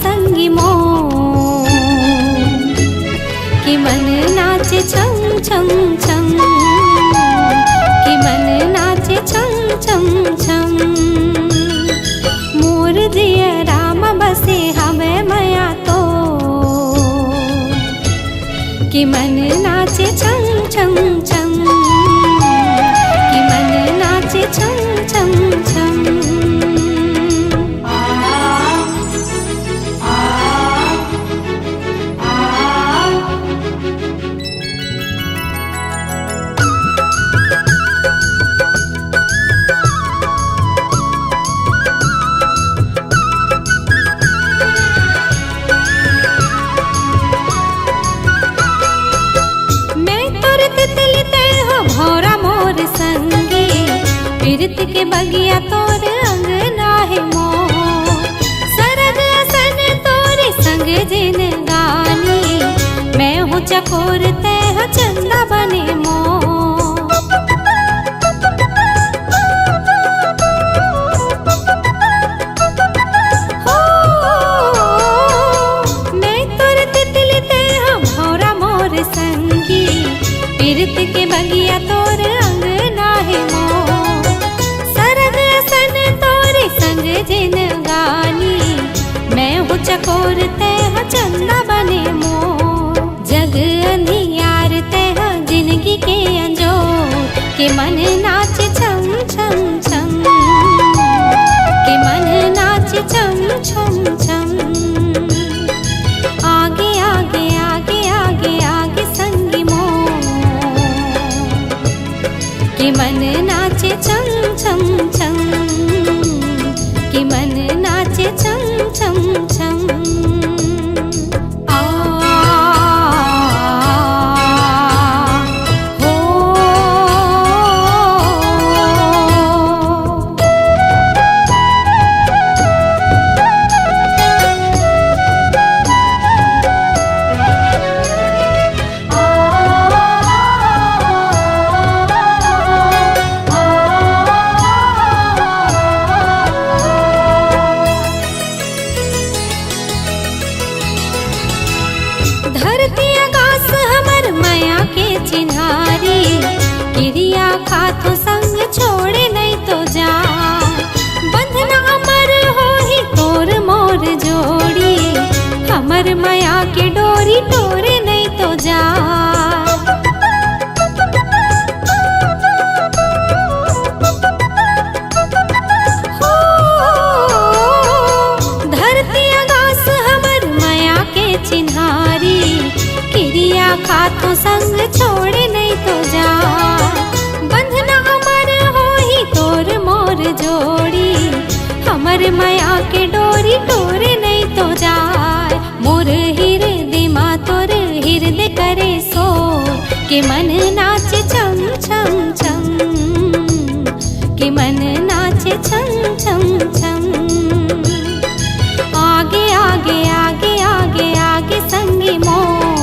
संगी मोर कि मन नाचे छम छम छम, कि मन नाचे छम छम छम। मोर जिया राम बसे हवे मया तो कि मन नाचे छम छम छम, कि मन नाचे छम छम छम। प्रीत के बगिया तोर अंगना है मोर, सरग असन तोरे संग जिन गानी। मैं हूँ चकोर तह चंदा बने मोर, हो मैं तोर तितली तह भौरा मोर संगी। प्रीत के बगिया तोर अंगना है मोर, जिन गानी। मैं हूँ चकोर तह चंदा बने मोर, जग अंधियार तह जिंदगी के अंजोर। के मन नाचे छम छम छम, के मन नाचे छम छम छम। आगे आगे आगे आगे आगे संगी मोर, के मन नाचे छम छम छम, कि मन नाचे छम छम छम। धरती आकाश हमर माया के चिन्हारी, क्रिया खातो संग छोड़े नहीं तो जा। बंधन अमर हो ही तोर मोर जोड़ी, हमर माया के डोरी तोरे नहीं तो जा। हो धरती आकाश हमर माया के चिन्हारी, क्रिया खातो संग छोड़े नहीं तो जा। बंधन अमर हो ही तोर मोर जोड़ी, हमर माया के डोरी तोरे नहीं तो जाए। मोर हृदय मा तोर हृदय करे सो, के मन नाचे छम छम छम, के मन नाचे छम छम छम। आगे आगे आगे आगे आगे संगी मोर,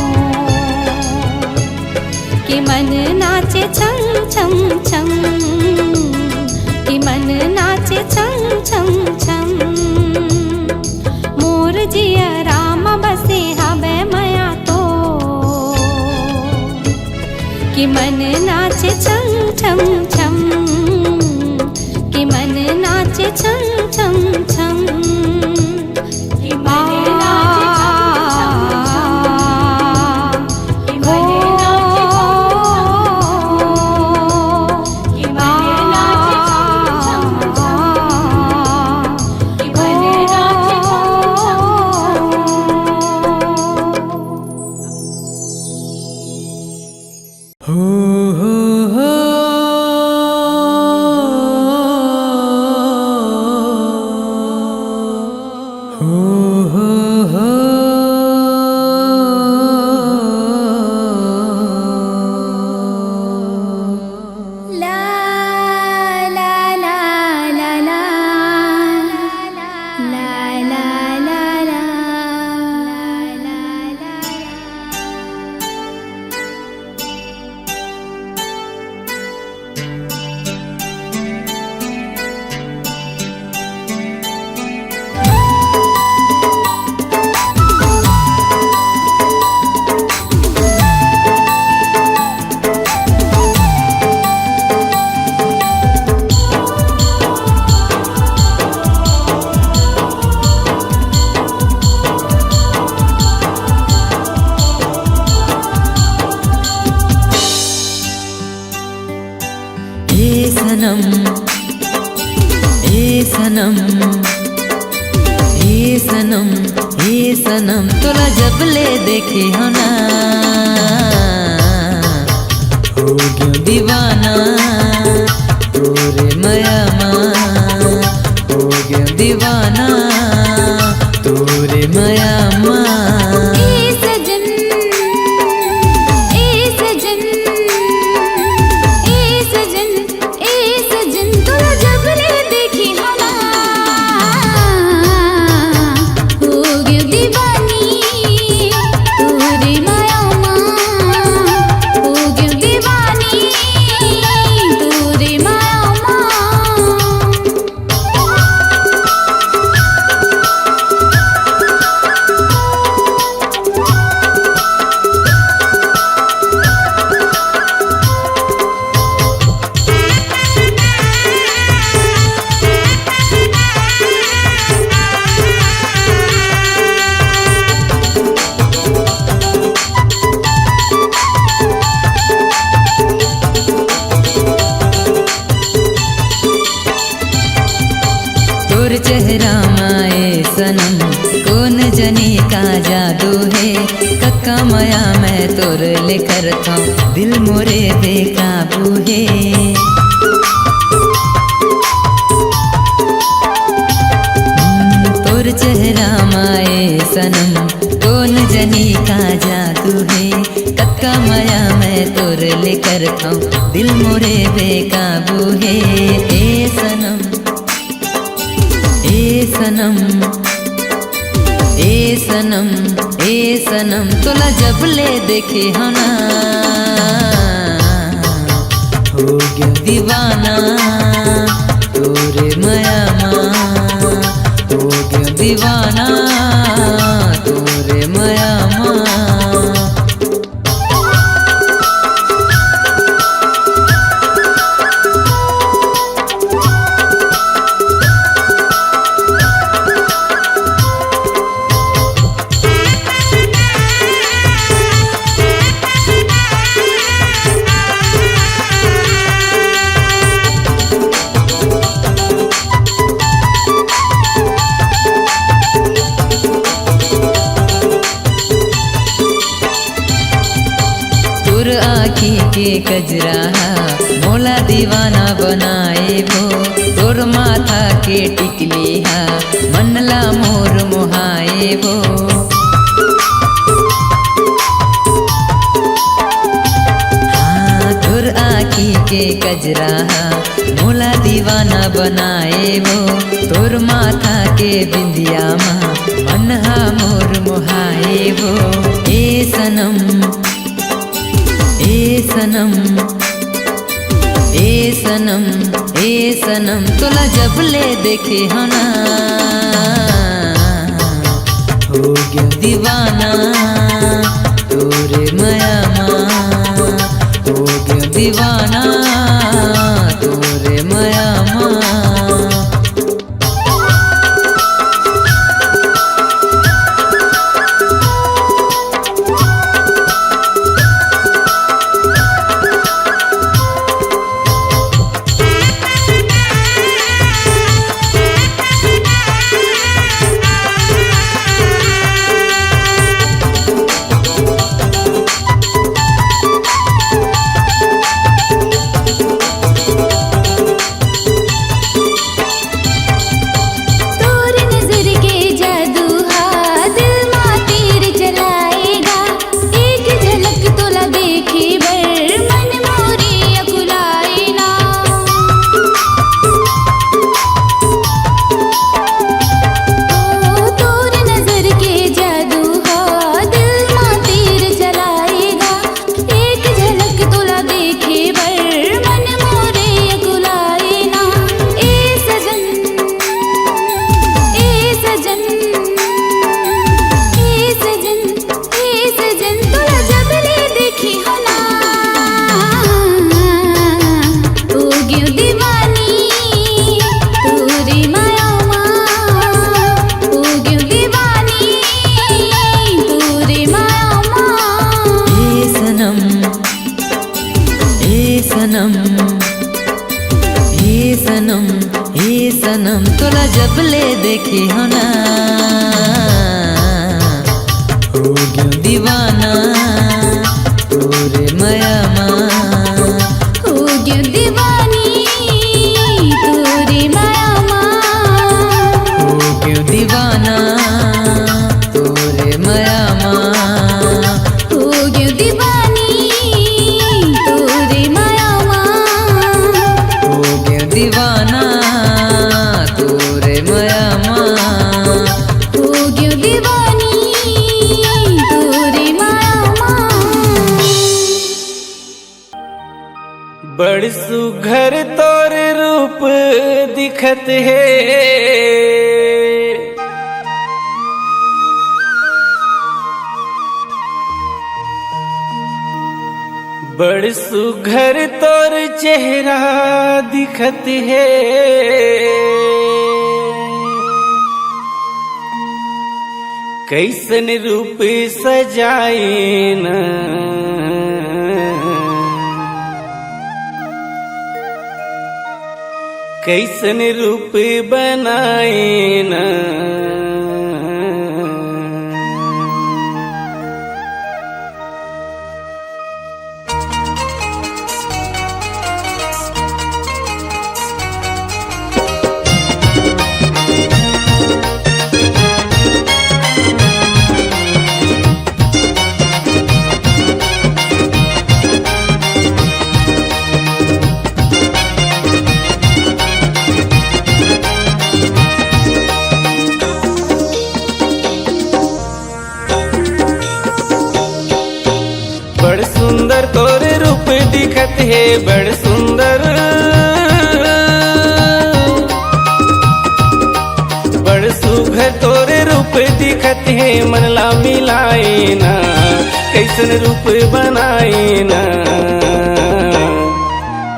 कि मन नाचे छम छम छम, कि मन नाचे छम छम छम। मोर जिया राम बसे हवे मया तो, कि सनम ए सनम ए सनम ए सनम तोला जब ले देखे हो ना हो गया दीवाना तोरे माया माँ हो गया दीवाना तोरे माया माँ तोर चेहरा माए सनम कौन जनी का जादू है कक्का माया मैं तोर लेकर था दिल मोरे बेकाबू है तोर चेहरा माए सनम कौन जनी का जादू है कक्का माया मैं तोर लेकर था दिल मोरे बेकाबू है ए सनम ए सनम ए सनम ए सनम तोला जब ले देखे हो ना हो गया दीवाना तोरे माया माँ हो गया दीवाना तोरे माया माँ आँखी के कजरा मोला दीवाना बनाए वो तोर माथा के टिकली हा मनला मोर मोहाए वो हाँ तोर आँखी के कजरा मोला दीवाना बनाए वो तोर माथा के बिंदिया माँ मनहा मोर मोहाए वो ए सनम ए सनम ए सनम ए सनम तोला जब ले देखे हो ना हो गया दीवाना तोरे माया माँ हो गया दीवाना तोरे माया माँ सनम तोला जब ले देखी हो ना हो गयो दीवाना तोरे माया हो गयो दीवानी तोरे माया हो गयो दीवाना तोरे माया हो गयो दीवानी तोरे माया हो गयो दीवाना तोरे माया हो गयो दीवानी तोरे माया बड़ सुघर तोर रूप दिखत है, बड़ सुघर तोर चेहरा दिखत है, कैसन रूप सजाए न कैसन रूप बनाए न बड़ सुंदर तोर रूप दिखत है, बड़ सुंदर बड़ सुघर तोर रूप दिखत है, मन ला मिलाए ना कैसन रूप बनाए ना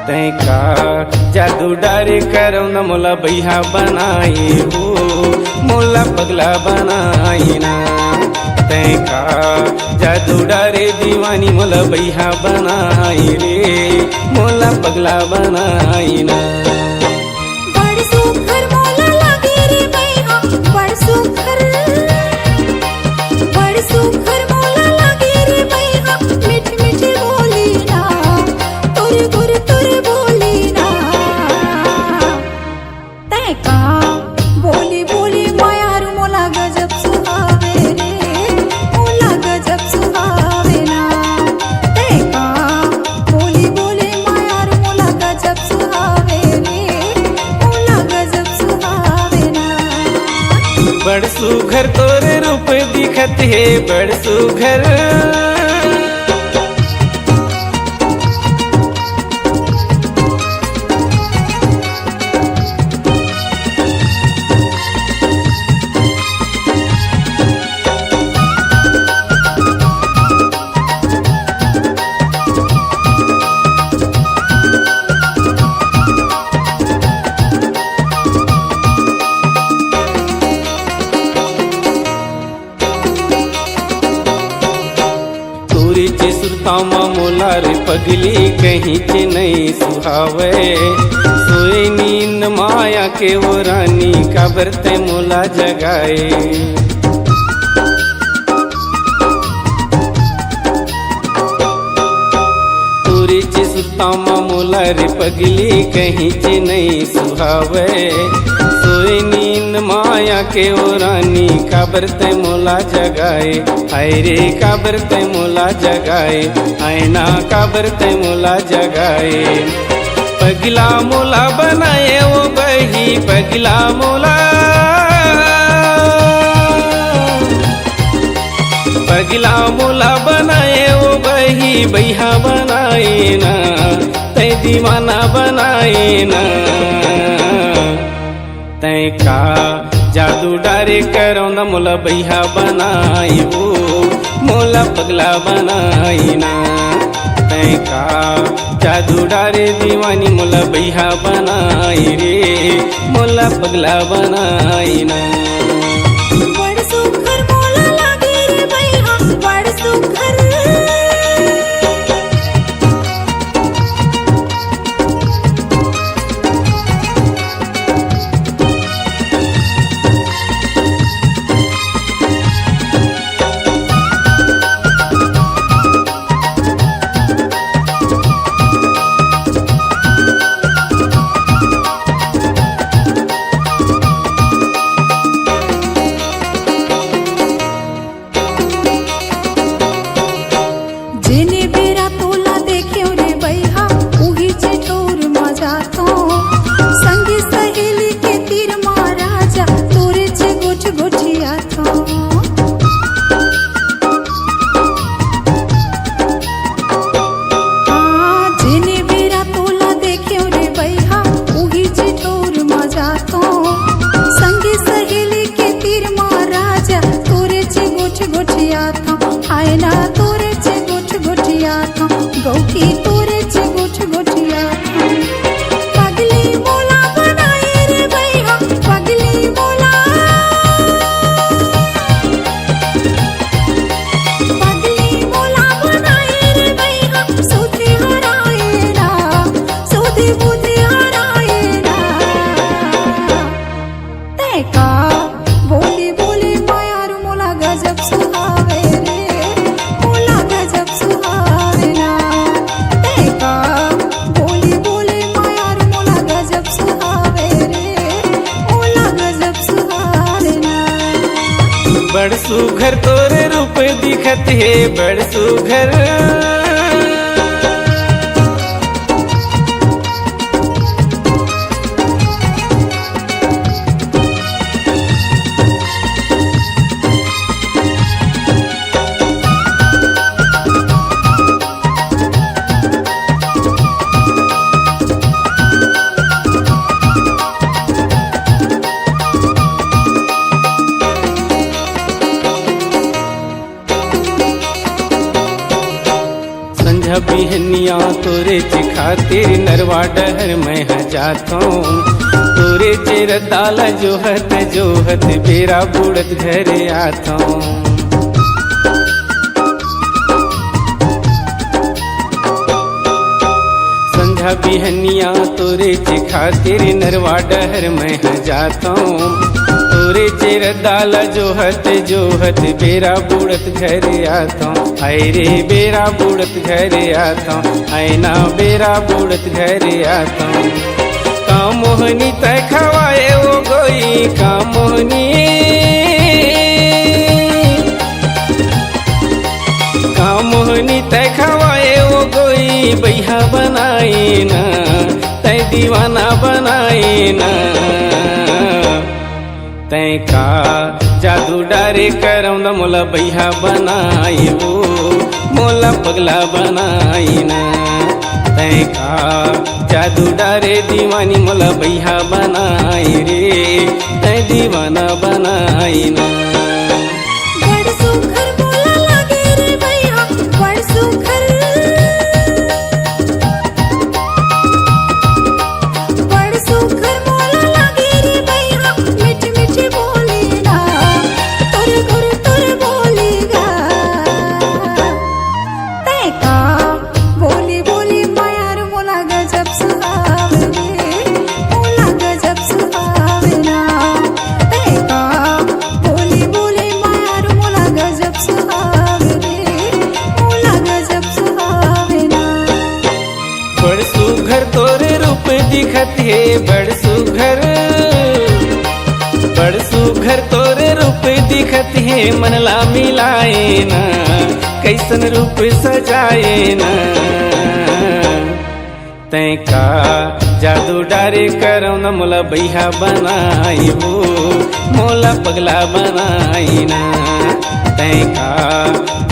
तै का जादू डारे करो न मोला बैहा बनाए हो मोला पगला बनाए ना तै का जादू डारे दीवानी मोला बैहा बनाई रे मोला पगला बनाई ना बड़ सुघर मोला लागे रे बैहा बड़ सुघर मोला लागे रे बैहा मीठ मीठ बोली ना तोरे बोली ना तै का बोली बोली मायार मोला गजब सुहावे रे मोला गजब सुहावे ना तै का बोली बोली मायार मोला गजब सुहावे रे मोला गजब सुहावे ना बड़ सुघर तोर रूप दिखत है, बड़ सुघर चे सुरतामा मोला रे पगली कहीं चे नहीं सुहावे सोए नींद माया के वो रानी काबर ते मोला जगाए तोरे चे सुरतामा मोला रे पगली कहीं चे नहीं सुहावे सोए नींद माया के ओ रानी काबर ते मोला जगाए हाय रे काबर ते मोला जगाए आईना काबर ते मोला जगाए पगला मोला बनाए वो बही पगला मोला पगला मोला बनाए वो बही बैहा बनाए ना तै दीवाना बनाए ना तै का जादू डारे करो न मोला बैहा बनाई वो मोला पगला बनाई ना तै का जादू डारे दीवानी मोला बैहा बनाई रे मोला पगला बनाई ना बड़ सुघर मोला लागे रे बैहा बड़ सुघर सुघर तोरे रूप दिखत हे बड़ सुघर। संझा बिहनिया तोरे चे खातिर नरवा डहर मैं जाथो। तोरे चेर दाला जोहत जोहत बेरा बुड़त घरे आथो। संझा बिहनिया तोरे चे खातिर नरवा डहर मैं जाथो। तोरे चेर दाला जोहत जोहत बेरा बुड़त घरे आथो। हाय रे बेरा बुड़त घरे आथो, आईना बेरा बुड़त घरे आथो। का मोहनी तय खवाए वो गोई का मोहनी, का मोहनी तय खवाए वो गोई बैहा बनाई ना तय दीवाना बनाई ना। तय का जादू डारे करम न मोला बैहा बनाई वो मोला पगला बनाई ना। तय का जादू डारे दीवानी मोला बैहा बनाई रे तय दीवाना बनाई ना। बड़ सुघर मोला लागे रे भैया बड़ सुघर, बड़ सुघर मोला लागे रे भैया मिठ मिठ बोली ना तोर घर तोर बोलेगा। तय का बोली बोली मायार मोला गजब सुहावे मोला गजब सुहावे ना। तय का बोली बोली मायार मोला गजब सुहावे मोला गजब सुहावे ना। बड़ सुघर तोरे रूप दिखत हे बड़ सुघर, बड़ सुघर तोरे रूप दिखत हे मनला मिलाए ना कैसन रूप सजाए ना। तय का जादू डारे करम न मोला बैहा बनाई वो मोला पगला बनाई ना। तय का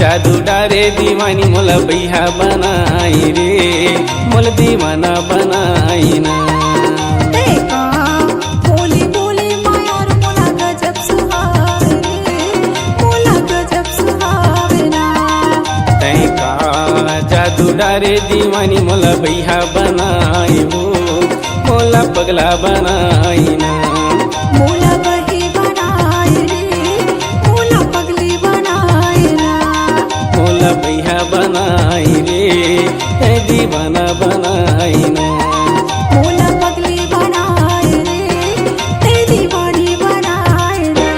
जादू डारे दीवानी मोला बैहा बनाई रे मोला दीवाना बनाई ना। तय का बोली बोली मायार मोला गजब सुहावे मोला गजब सुहावे ना। तय का जादू डारे दीवानी मोला बैहा बनाई वो मोला पगला बनाई ना। मोला बही बनाए रे मोला पगली बनाए ना। मोला बैहा बनाई रे तै दीवाना बनाई ना। मोला पगली बनाए रे ते दीवानी बनाए ना।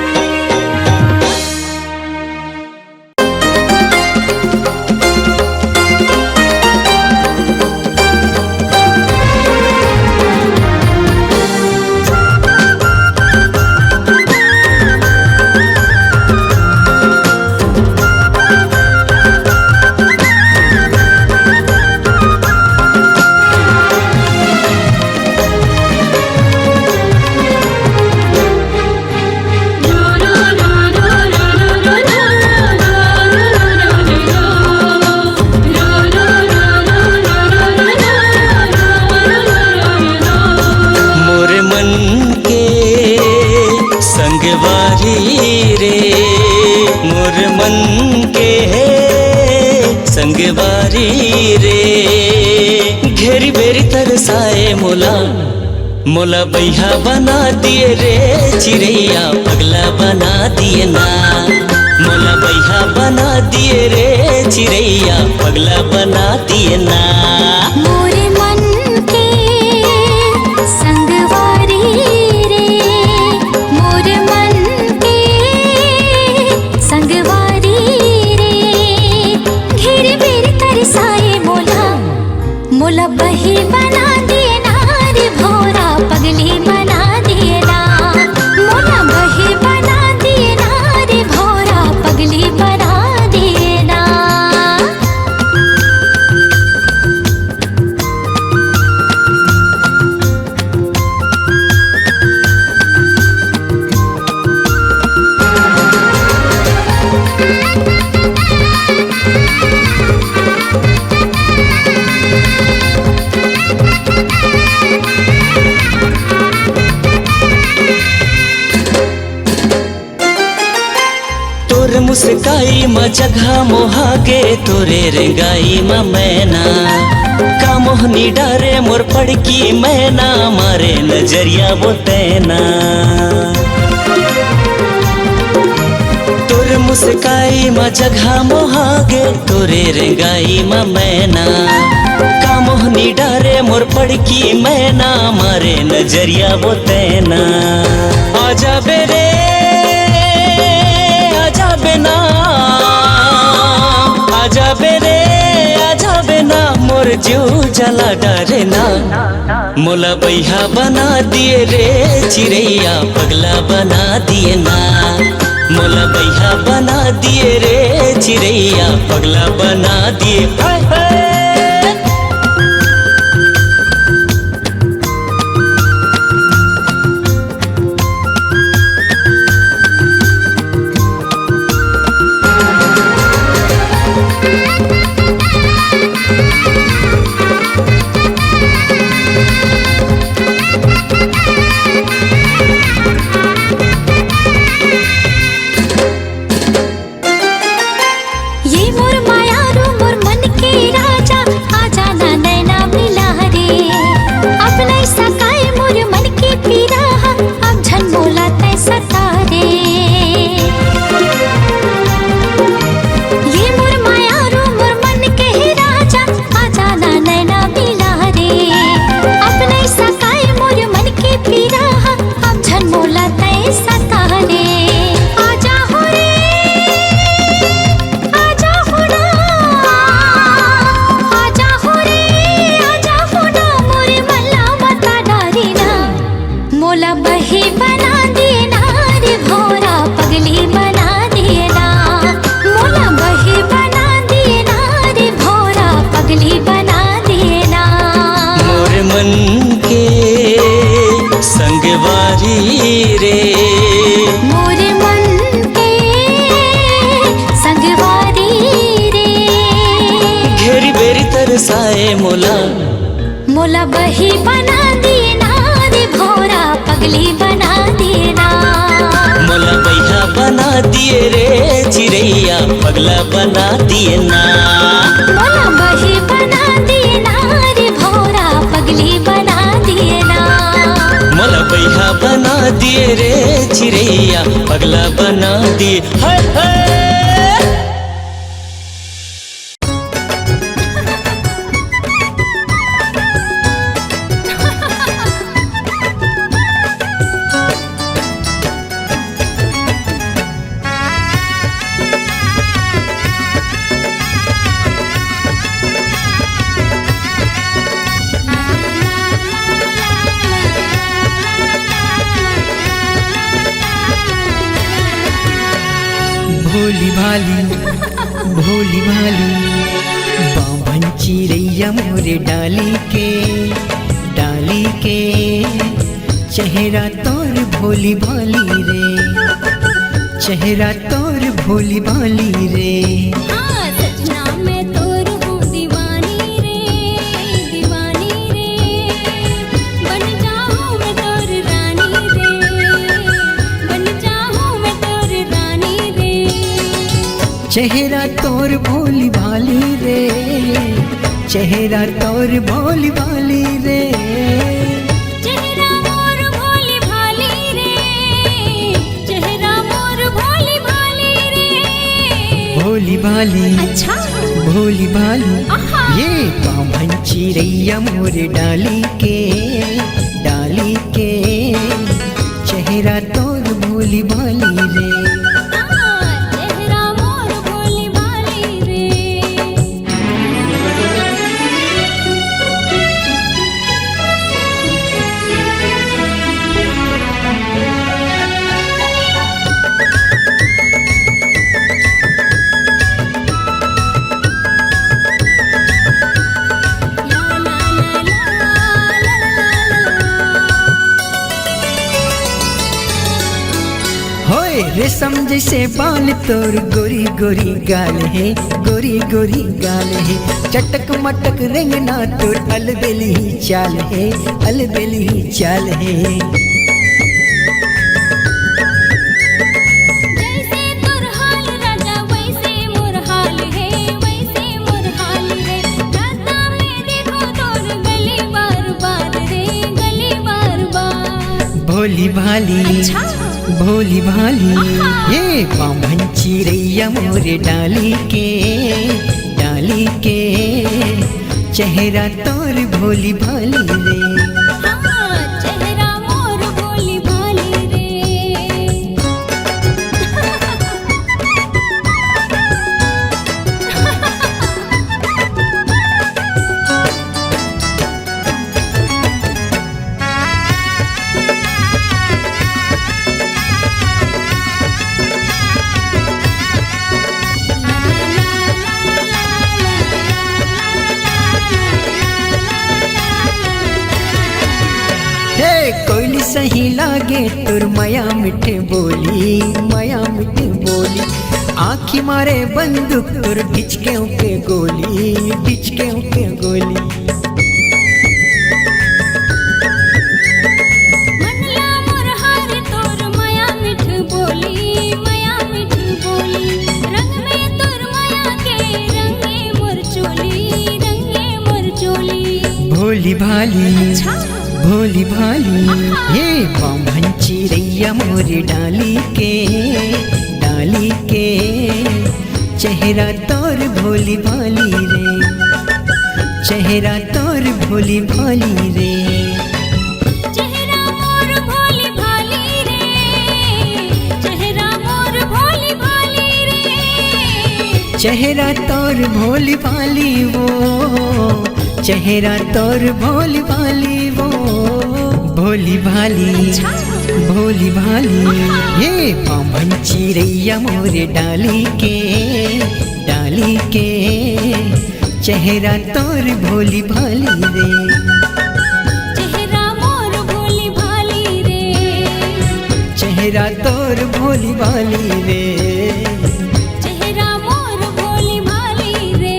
संगवारी रे घेरी बेरी तरसाए मोला मोला बैहा बना दिए रे चिड़ैया पगला बना दिए ना। मोला बैहा बना दिए रे चिड़ैया पगला बना दिए ना। मोरे मन के संगवारी रे मोरे मन के संगवारी रे घेरे बेर तरसाए मोला मोला बही बना दिए ना रे भोरा पगली बना दिए ना। मोला बही बना दिए ना रे भोरा मुस्काई म जगह मोहागे तोरे रेंगाई म मैना का मोहनी डारे मोर पड़की मैना मारे नजरिया वो तैना तोर मुस्काई म जगह मोहागे तोरे रेंगाई म मैना का मोहनी डारे मोर पड़की मैना मारे नजरिया वो तैना आजा बेरे आजा बेना आजा बेरे आजा बेना मोर जीव जला डरे ना मोला बैहा बना दिए रे चिड़ैया पगला बना दिए ना मोला बैहा बना दिए रे चिड़ैया पगला बना दिए हाय हाय। मोला बही बना दिए ना रे भोरा पगली बना दिए ना मोला बैहा बना दिए रे चिड़ैया पगला बना दिए ना मोला बही बना दिए ना रे भोरा पगली बना दिए ना मोला बैहा बना दिए रे चिड़ैया पगला बना दिए हाय हाय। भोली भाली बाभन चिड़ैया मोरे डाली के चेहरा तोर भोली भाली रे चेहरा तोर भोली भाली रे हाँ सजना मैं तोर हूँ दीवानी रे बन जाऊँ मैं तोर रानी रे बन जाऊँ मैं तोर रानी रे चेहरा तोर भोली भाली रे चेहरा तोर भोली भाली रे चेहरा मोर भोली भाली रे चेहरा मोर भोली भाली रे भोली भाली अच्छा भोली भाली आहा। ये बाभन चिड़ैया मोरे डाली के चेहरा तोर भोली भाली रे चेहरा मोर भोली भाली रे होए रेशम जैसे बाल तोर गोरी गोरी गाल है गोरी गोरी गाल है चटक मटक रेंगना तोर अलबेली चाल है अलबेली चाल है जैसे तोर हाल राजा भोली भाली अच्छा। भोली भाली ये बामन चिड़ैया मोरे डाली के चेहरा तोर भोली भाली रे। हाँ, चेहरा मोर भोली भाली रे। हे कोयली सही लागे तुर माया मिठे बोली आखी मारे बंदूक तुर डिचके के गोली मनला मोर हार तोर माया मिठ बोली रंग में तोर माया के रंगे मोर चोली भोली भाली भोली भाली ये बामन चिड़ैया मोरे डाली के चेहरा तोर भोली भाली रे। चेहरा तोर भोली भाली रे। चेहरा मोर भोली भाली रे। चेहरा मोर भोली भाली रे। चेहरा तोर भोली भाली वो चेहरा तोर भोली भाली वो भोली भाली भोली भाली ये बामन चिड़ैया मोरे डाली के चेहरा तोर भोली भाली रे। चेहरा मोर भोली भाली रे। चेहरा तोर भोली भाली रे। चेहरा मोर भोली भाली रे।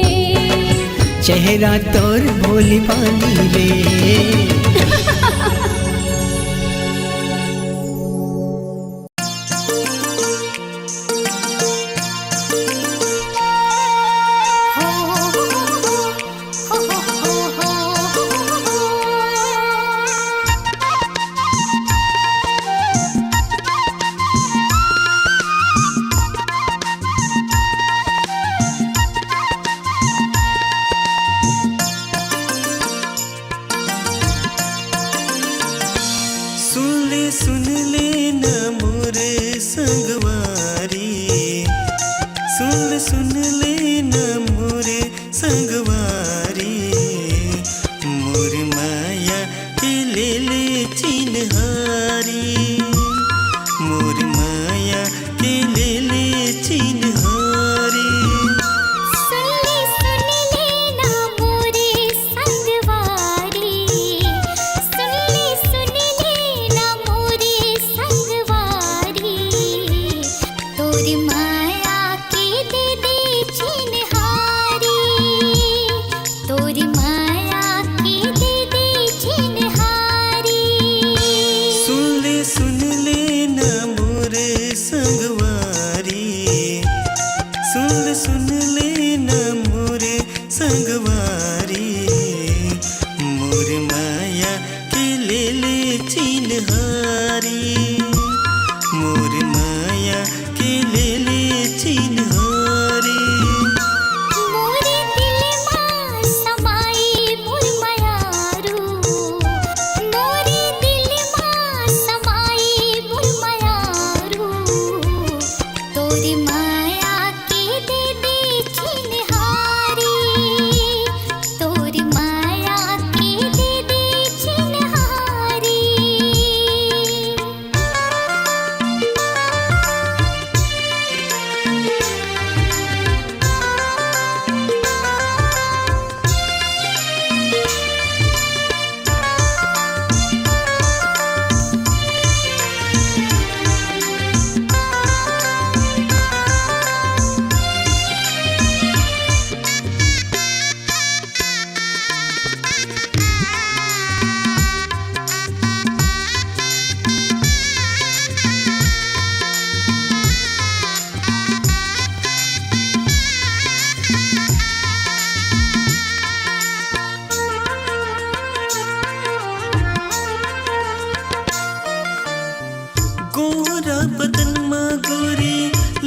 चेहरा तोर भोली भाली रे। सुन ले न मोरे संगवारी सुन ले न मोरे संगवारी मोर माया के ले चिन्हारी मोर माया के ले चिन्हारी सुन ले ना मोरे संगवारी सुन ले ना मोरे संगवारी तोर माया के दे चिन्हारी तोर माया के दे चिन्हारी सुन ले न मोरे संगवारी सुन ले न मोरे संगवारी मोर माया के ले चिन्हारी मोर माया के ले चिन्हारी मोरे दिल मां समाई मोर मायारू मोरे दिल मां समाई मोर मायारू तोर माया के दे चिन्हारी तोर माया के दे चिन्हारी बदन माँ गोरी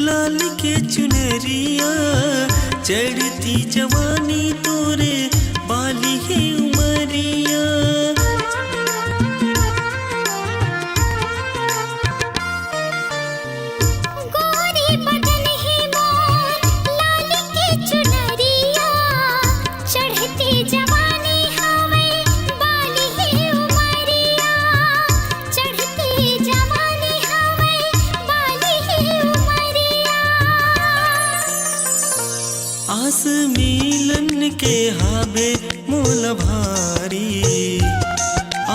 लाल के चुनरिया, चढ़ती जवानी तोरे बाली है उमरिया। गोरी बदन ही मोर लाल के चुनरिया, चढ़ती जवानी हवे बाली है उमरिया, चढ़ती जवानी हवे बाली है उमरिया। आस मिलन के हाबे मोल भारी,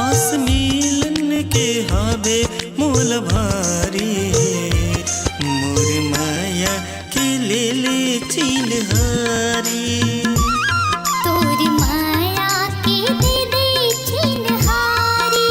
आस मिलन के हाबे मोल भारी, मोर माया के ले ले चिन्हारी। तोरी माया के दे दे चिन्हारी।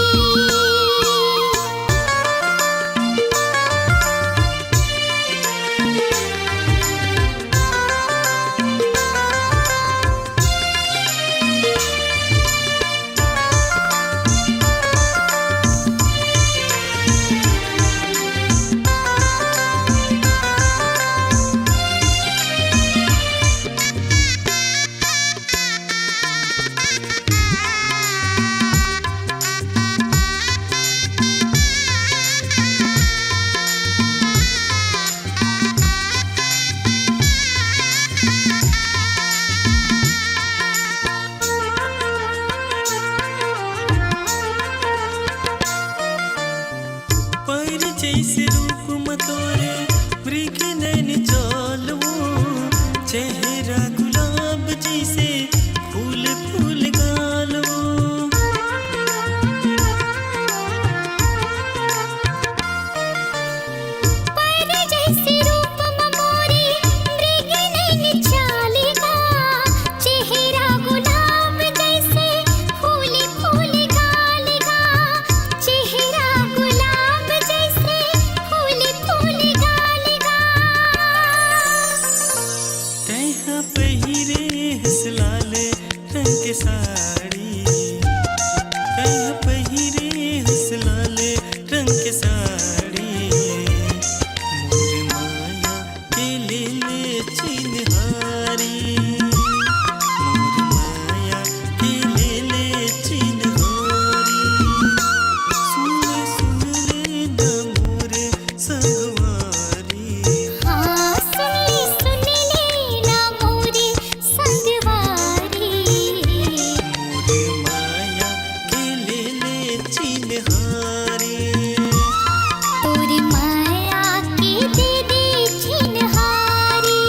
पर जैसे रूप मतोरे मृग नैन चालवो, चेहरा गुलाब जैसे फूल फूल गालवो। पर जैसे रूप ममोरे मृग नैन चालेगा, चेहरा गुलाब जैसे फूल फूल गालेगा, चेहरा गुलाब जैसे फूल फूल गालेगा। तैहा पहिरे हसलाल रंग के साड़ी, तैहा पहिरे हसलाल रंग के साड़ी, मोर माया के ले ले चिन्हारी, मोर माया के ले ले चिन्हारी। सुन सुन ले ना मोर संगवारी, हाँ सुन ले ना मोरे संगवारी। मोर माया के ले ले चिन्हारी। तोरी माया के दे दे चिन्हारी।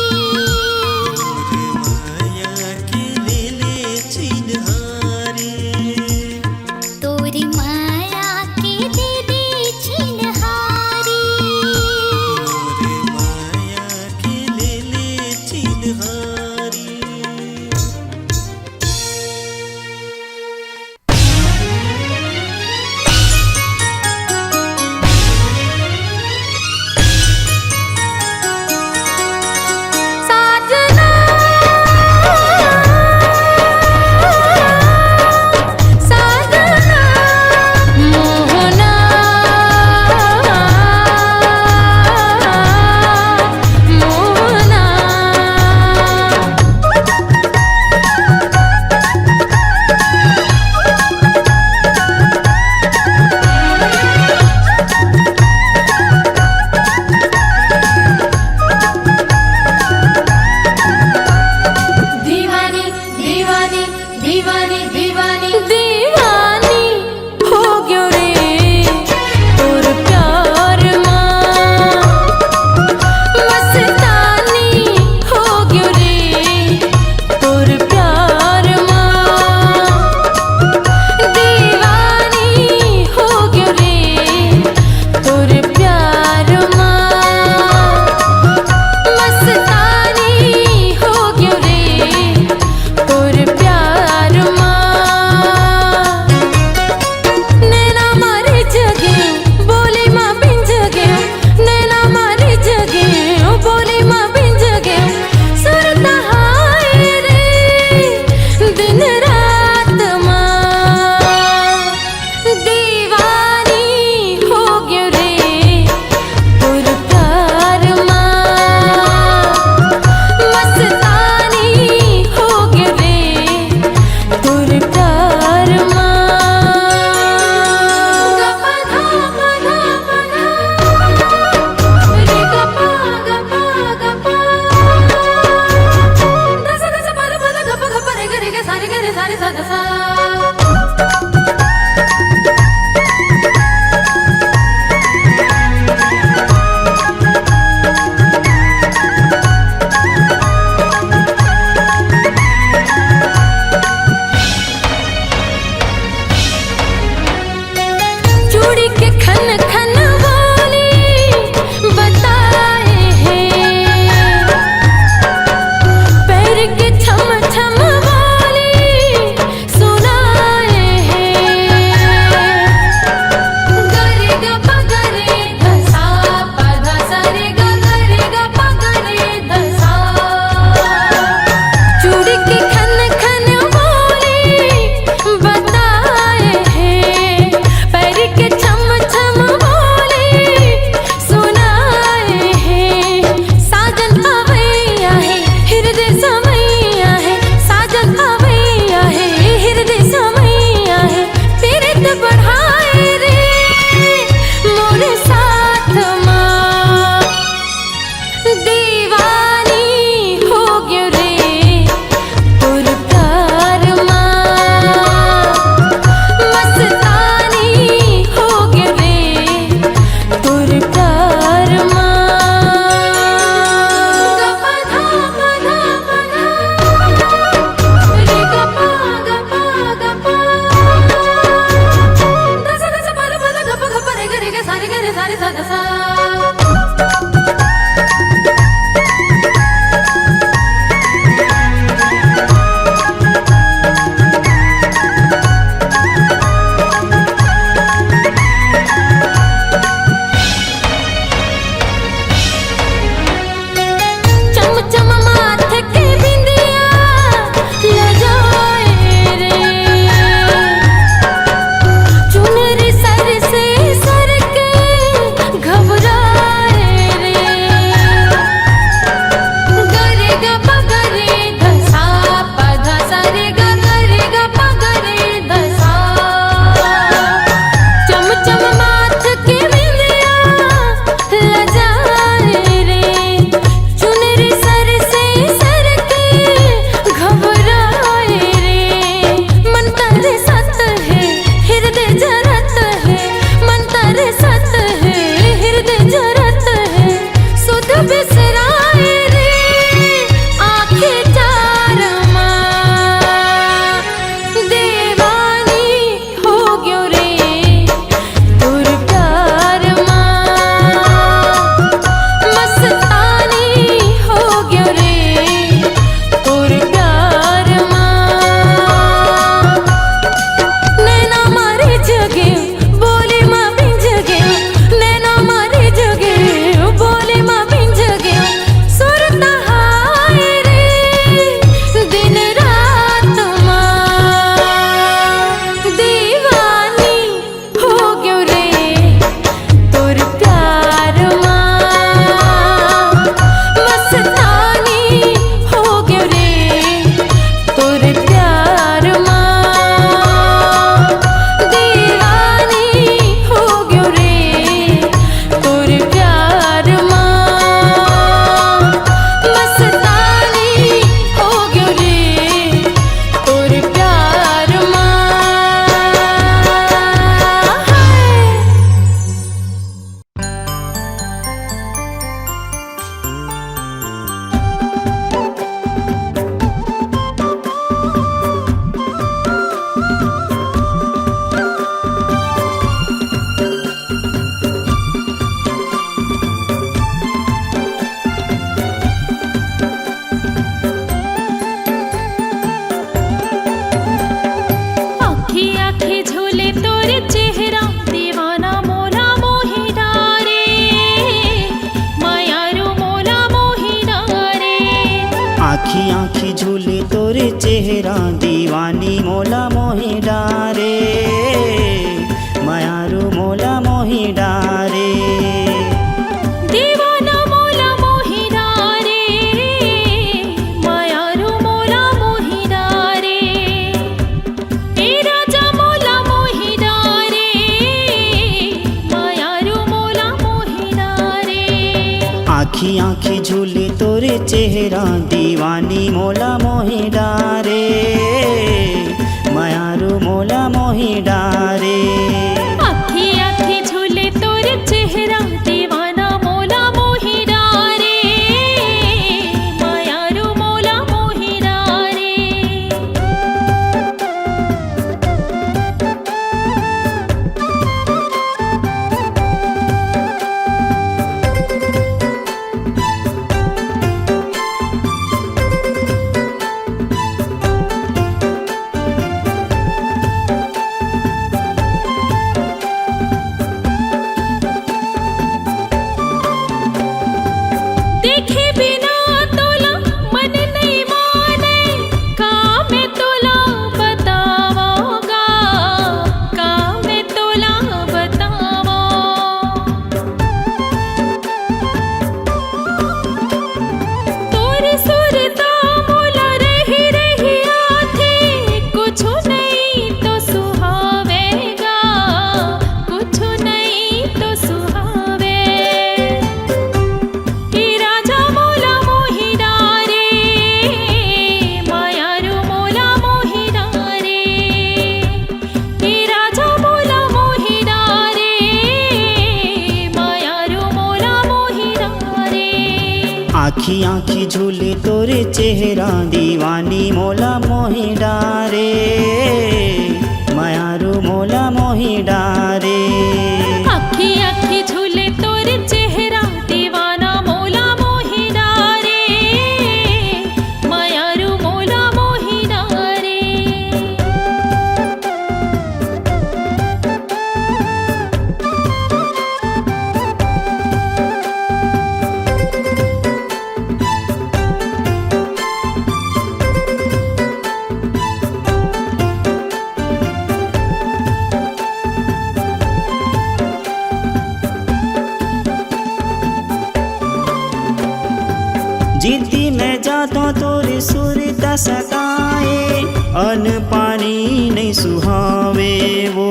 मोर माया के ले ले चिन्हारी। तोरी माया के दे दे चिन्हारी। मोर माया के ले ले चिन्हारी। रे सा रे सा दा सा। आखी आखी झूले तोरे चेहरा दीवानी मोला मोही डारे मायारू मोला मोही डारे दीवाना मोला मोही डारे मायारू मोला मोही डारे ए राजा मोला मोही डारे मायारू मोला मोही डारे आखी आखी झूले तोरे चेहरा दीवानी मोला मोही डारे मायारू मोला मोही डारे आखी आखी झूले तोरे चेहरा दीवाना मोला मोही डारे मायारू मोला मोही डारे देखे बिना तोला मन नहीं माने का मैं तोला बतावांगा का मैं तोला बतावा तोरे सुरता मोला रही रही आथे कुछ नहीं तो सुहावेगा कुछ नहीं तो सुहावे राजा मोला मोही डारे मायारू मोला मोही डारे राजा मोला मोही डारे मायारू मोला मोही डारे आखी आखी झूले तोरे चेहरा दीवानी मोला मोही डारे मायारू मोला मोही डारे आखी आखी झूले जीती में जातो तोरे सुर तसकाए अन पानी नहीं सुहावे वो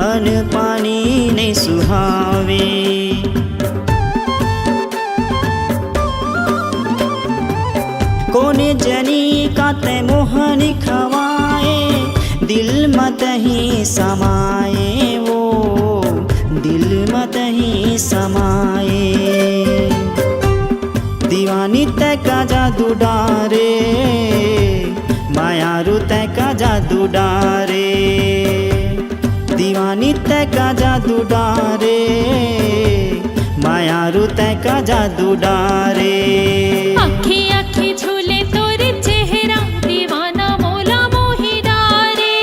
अन पानी नहीं सुहावे कोने जनी का ते मोहनी खवाए दिल मत ही समाए वो दिल मत ही समाए दीवानी तय का जादू डारे मायारू तय का जादू डारे दीवानी तय का जादू डारे मायारू तय का जादू डारे आँखें आँखें झूले तोरे चेहरा दीवाना मोला मोही डारे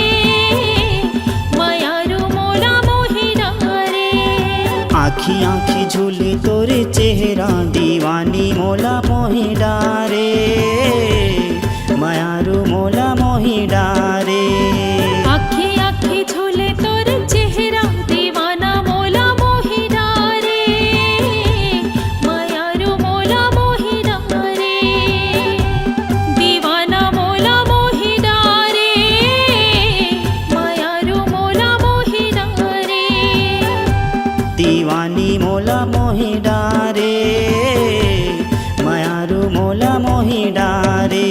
मायारू मोला मोही डारे आँखी आँखी झूले तोरे चेहरा दीवानी मोला मोही डारे मायारू मोला मोही डारे आँखें आँखें झूले तोरे चेहरा दीवाना मोला मोही डारे मायारू मोला मोही डारे दीवाना मोला मोही डारे मायारू मोला मोही डारे दीवानी मोला मोही डारे मायारू मोला मोही डारे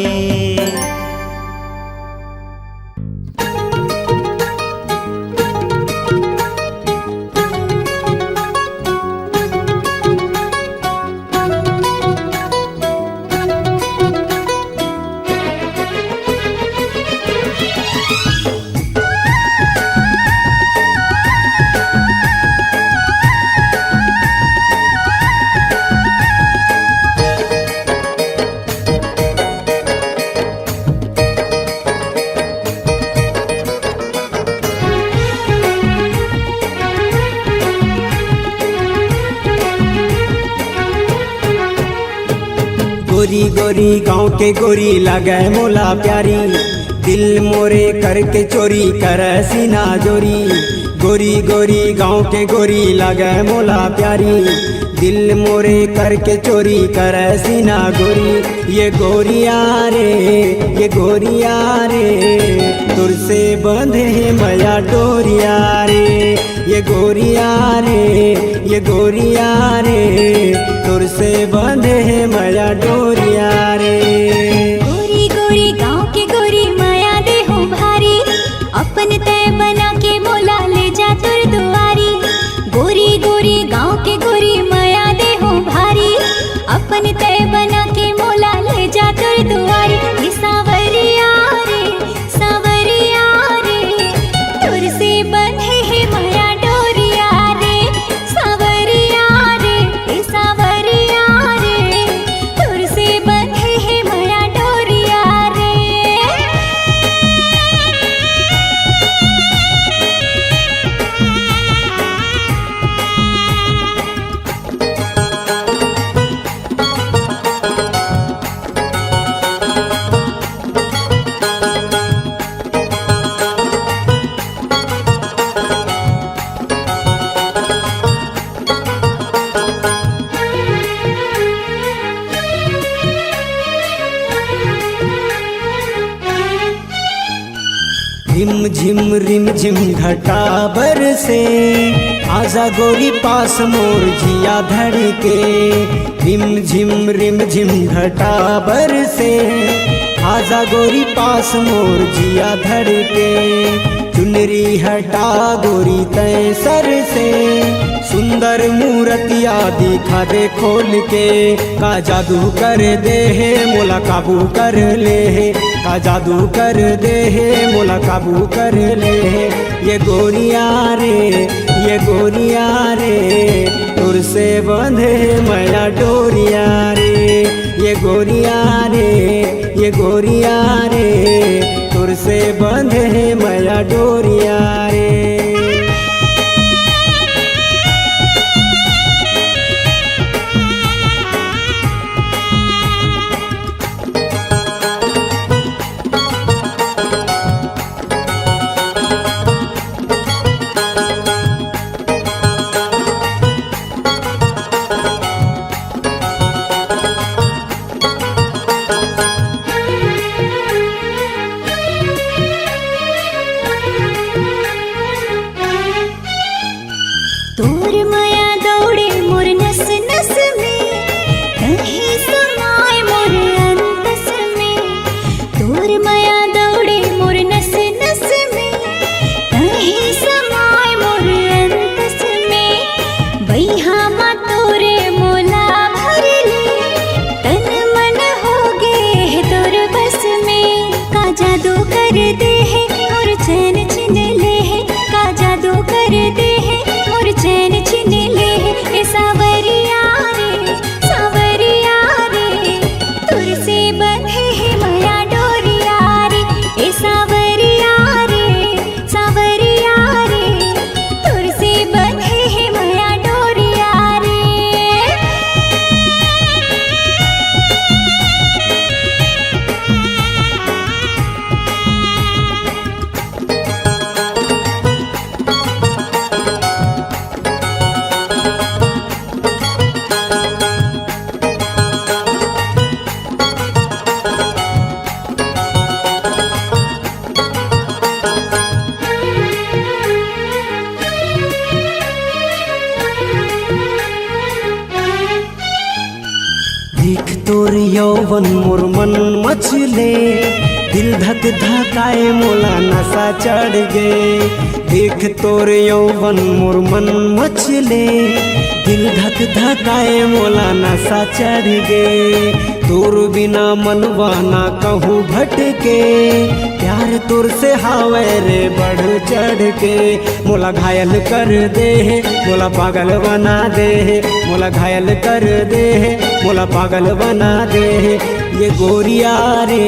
गोरी गोरी गाँव के गोरी लगे मोला प्यारी दिल मोरे करके चोरी कर सीना जोरी गोरी गोरी गाँव के गोरी लगे मोला प्यारी दिल मोरे करके चोरी कर सीना गोरी ये गोरिया रे तुर से बंधे है मया डोरिया रे ये गोरिया रे तुर से बंधे है मया डोरिया रे गोरी गोरी गाँव के गोरी माया दे हो भारी अपन तय बना के मोला ले जा तुर दुआरी गोरी गोरी गाँव के गोरी माया दे हो भारी अपन तय बना के मोला ले जा तुर दुआरी ये सावरिया रे तुर से बंधे है माया डोरिया रे सावरिया रे तुर से बंधे है माया डोरिया रे रिम झिम घटा बरसे आजा गोरी पास मोर जिया धड़के रिम झिम घटा बरसे आजा गोरी पास मोर जिया धड़के चुनरी हटा गोरी तय सर से सुंदर मूर्तिया दिखा दे खोल के का जादू कर दे है मोला काबू कर ले है का जादू कर दे है मोला काबू कर ले है ये गोरिया रे तुर से बंधे मया डोरिया रे ये गोरिया रे तुर से बंधे मया डोरिया रे यौवन मोर मन मचले, दिल धक धकाए मोला नशा चढ़ गे। देख तोर यौवन मोर मन मचले, दिल धक धकाए मोला नशा चढ़ गे। तोर बिना मनवा ना कहूँ भटके, प्यार तोर से हावे रे बढ़ चढ़ के। मोला घायल कर दे, मोला पागल बना दे, मोला घायल कर दे, मोला पागल बना दे। ये गोरिया रे,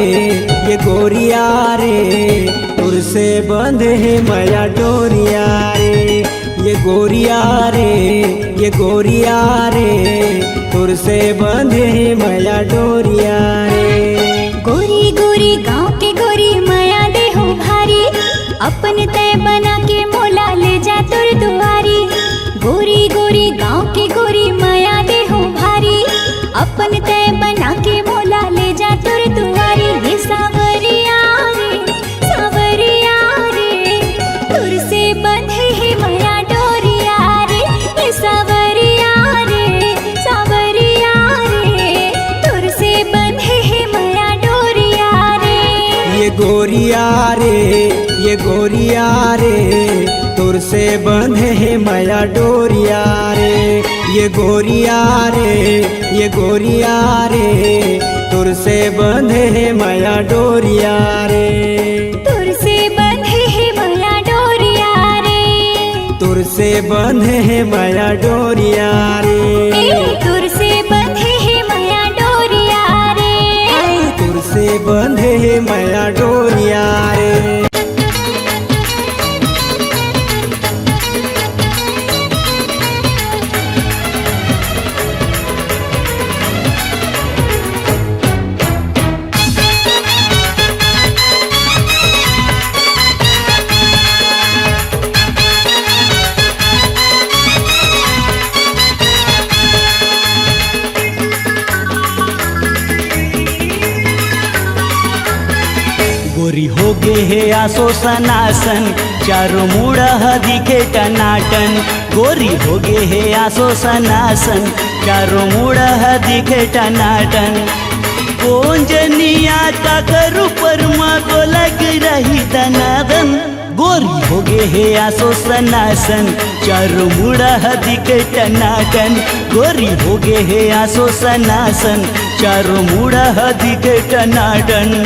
ये गोरिया रे, तुर से बंधे है माया डोरिया रे। ये गोरिया रे, ये गोरिया रे, तुर से बंधे है माया डोरिया रे। गोरी गोरी गांव के गोरी माया दे हो भारी, अपन तय बना के मोला ले जा तुर दुआरी। गोरी गोरी गांव के गोरी माया दे हो भारी, अपन तय बना के मोला ले जा तुर दुआरी। ये सावरिया रे, सावरिया रे, तुर से बंधे है माया डोरिया रे। ये सावरिया रे, सावरिया रे, तुर से बंधे है माया डोरिया रे। ये गोरिया रे, ये गोरिया रे, तुर से बंधे है माया डोरिया रे। ये गोरिया रे, ये गोरिया रे, तुर से बंधे है माया डोरिया रे। तुर से बंधे है माया डोरिया रे, तुर से बंधे है माया डोरिया रे। तुर से बंधे है माया डोरिया रे, तुर से बंधे है माया डोरिया रे। गोरी हो गे हे आसो सनासन, चारों मुड़ा दिखे टनाटन। गोरी हो गे हे आसो सनासन, चारों मुड़ा दिखे टनाटन। कौन जनिया का करू परमा को लग रही दनादन। गोरी हो गे हे आसो सनासन, चारों मुड़ा दिखे टनाटन। गोरी हो गे हे आसो सनासन, चारों मुड़ा दिखे टनाटन।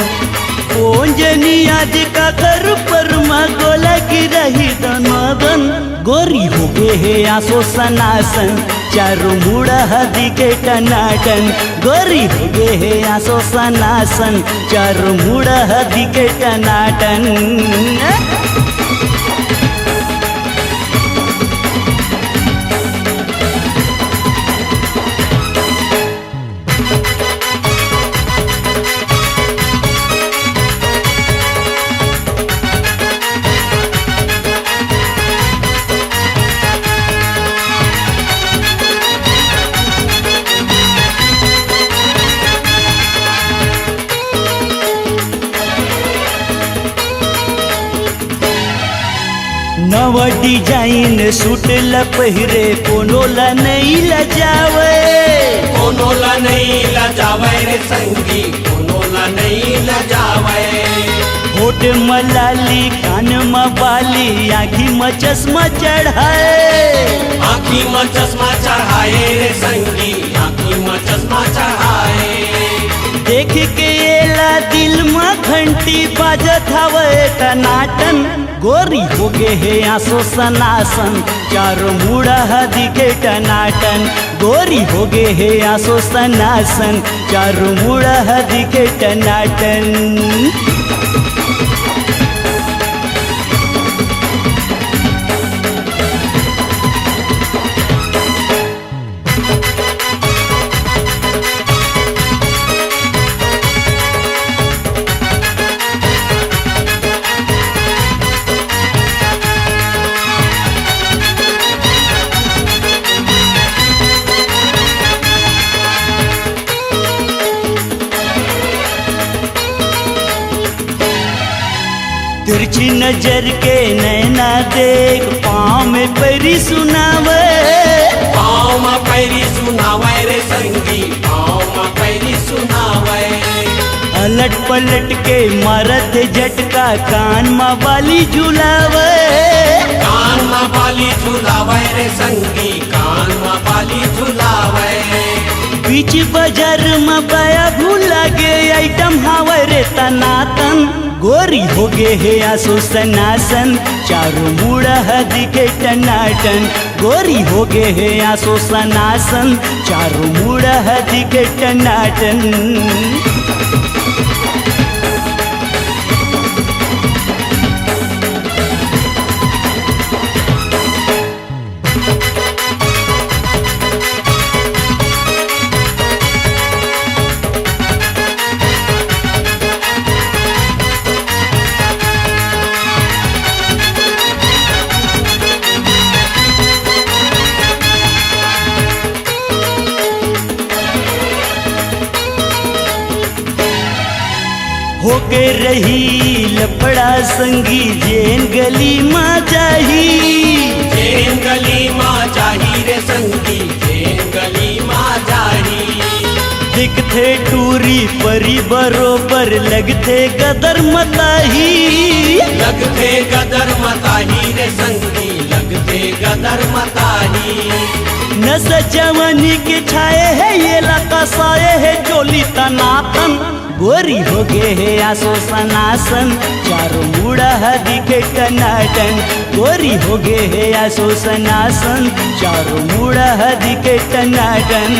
कौन जनिया का कर परमा को लग रही दनादन। गोरी हो गे हे आसो सनासन, चारों मुड़ा दिखे टनाटन। गोरी हो गे हे आसो सनासन, चारों मुड़ा दिखे टनाटन। नव डिजाइन सूट ल पहिरे, कोनो ला नहीं लजावे, कोनो ला नहीं लजावे रे संगी, कोनो ला नहीं लजावे। होठ में लाली, कान में बाली, आँखी में चश्मा चढ़ाए। आँखी में चश्मा चढ़ाए रे संगी, आँखी में चश्मा चढ़ाए। देख के एला दिल में घंटी बाजत हवे टनाटन। गोरी हो गे हे आसो सनासन, चारों मुड़ा दिखे टनाटन। गोरी हो गे हे आसो सनासन, चारों मुड़ा दिखे टनाटन। तिरछी नजर के नैना देख, पाँव में पैरी सुनावे। पाँव में पैरी सुनावे रे संगी, पाँव में पैरी सुनावे। पलट पलट के मारत झटका कान में बाली झुलावे। कान में बाली झुलावे रे संगी, कान में बाली झुलावे। बीच बाजार में बाया भूला गे आइटम हावे रे तनातन। गोरी हो गे हे आसो सनासन, चारों मुड़ा दिखे टनाटन। गोरी हो गे हे आसो सनासन, चारों मुड़ा दिखे टनाटन। होके रही लफड़ा संगी जेन गली माँ जाही। जेन गली माँ जाही रे संगी, जेन गली माँ जाही। दिखते टूरी परी बरोबर लगते गदर मताही। लगते गदर मताही रे संगी, लगते गदर मताही। नस जवानी के छाए है ये लका साए है चोली तनातन। गोरी हो गे हे आसो सनासन, चारों मुड़ा दिखे टनाटन। गोरी हो गे हे आसो सनासन, चारों मुड़ा दिखे टनाटन।